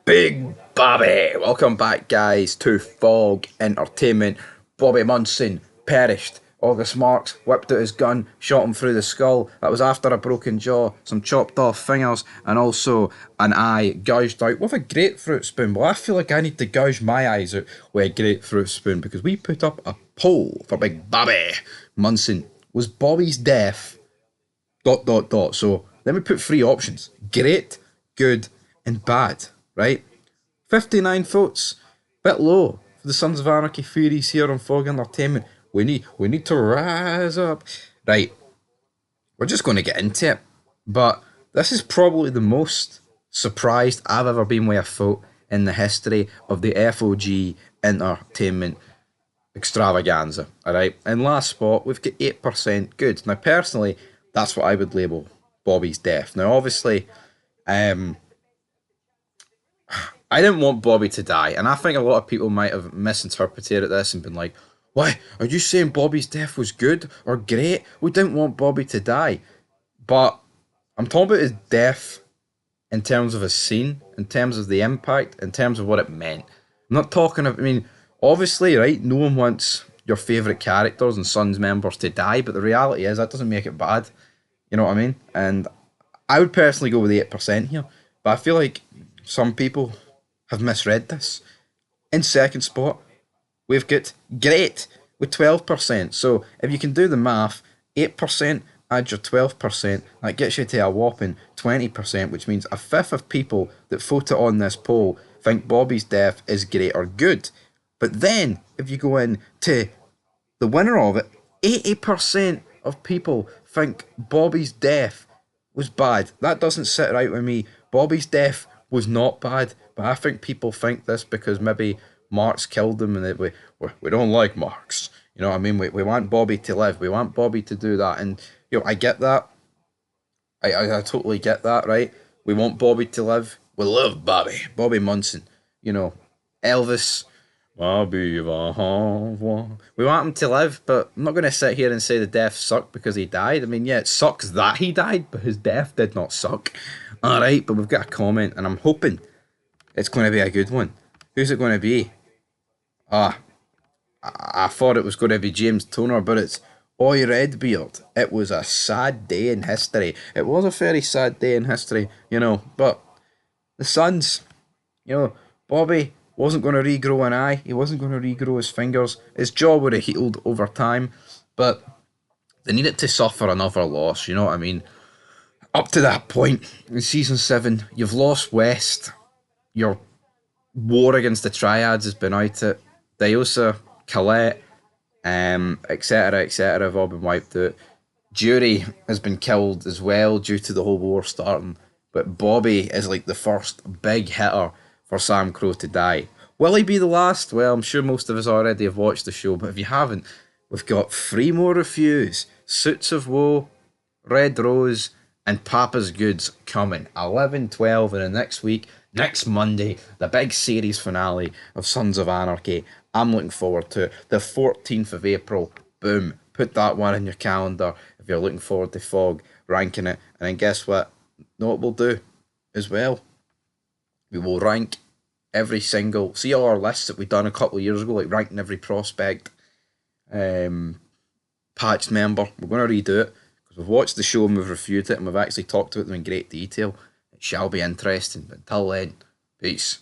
Big Bobby! Welcome back, guys, to Fog Entertainment. Bobby Munson perished. August Marks whipped out his gun, shot him through the skull. That was after a broken jaw, some chopped off fingers, and also an eye gouged out with a grapefruit spoon. Well, I feel like I need to gouge my eyes out with a grapefruit spoon because we put up a poll for Big Bobby Munson. Was Bobby's death ... So let me put three options: great, good, and bad. Right? 59 votes. Bit low for the Sons of Anarchy Furies here on Fog Entertainment. We need to rise up. Right, we're just going to get into it. But this is probably the most surprised I've ever been with a vote in the history of the FOG Entertainment extravaganza. Alright, in last spot, we've got 8% good. Now, personally, that's what I would label Bobby's death. Now, obviously, um, I didn't want Bobby to die, and I think a lot of people might have misinterpreted this and been like, "Why are you saying Bobby's death was good or great? We didn't want Bobby to die." But I'm talking about his death in terms of a scene, in terms of the impact, in terms of what it meant. I'm not talking of, I mean, obviously, right, no one wants your favourite characters and Sons members to die, but the reality is that doesn't make it bad. You know what I mean? And I would personally go with 8% here, but I feel like some people have misread this. In second spot, we've got great with 12%. So if you can do the math, 8% add your 12%, that gets you to a whopping 20%, which means a fifth of people that voted on this poll think Bobby's death is great or good. But then, if you go in to the winner of it, 80% of people think Bobby's death was bad. That doesn't sit right with me. Bobby's death was not bad, but I think people think this because maybe Marks killed him and we don't like Marks. You know what I mean? We want Bobby to live. We want Bobby to do that. And, I get that. I totally get that, right? We want Bobby to live. We love Bobby. Bobby Munson. You know, Elvis. Bobby Van. We want him to live, but I'm not going to sit here and say the death sucked because he died. I mean, yeah, it sucks that he died, but his death did not suck. Alright, but we've got a comment, and I'm hoping it's going to be a good one. Who's it going to be? Ah, I thought it was going to be James Toner, but it's Oi Redbeard. It was a sad day in history. It was a very sad day in history, but the Suns, Bobby wasn't going to regrow an eye. He wasn't going to regrow his fingers. His jaw would have healed over time, but they needed to suffer another loss, you know what I mean? Up to that point in season 7, you've lost West. Your war against the Triads has been out it. Diosa, Colette, etc., have all been wiped out. Jury has been killed as well due to the whole war starting. But Bobby is like the first big hitter for Sam Crow to die. Will he be the last? Well, I'm sure most of us already have watched the show, but if you haven't, we've got 3 more reviews: Suits of Woe, Red Rose, and Papa's Goods coming 11, 12, and then next week, next Monday, the big series finale of Sons of Anarchy. I'm looking forward to it. The 14th of April. Boom. Put that one in your calendar if you're looking forward to Fog ranking it. And then guess what? Know what we'll do as well? We will rank every single... See all our lists that we done a couple of years ago, like ranking every prospect, patched member. We're going to redo it. We've watched the show and we've reviewed it and we've actually talked about them in great detail. It shall be interesting. But until then, peace.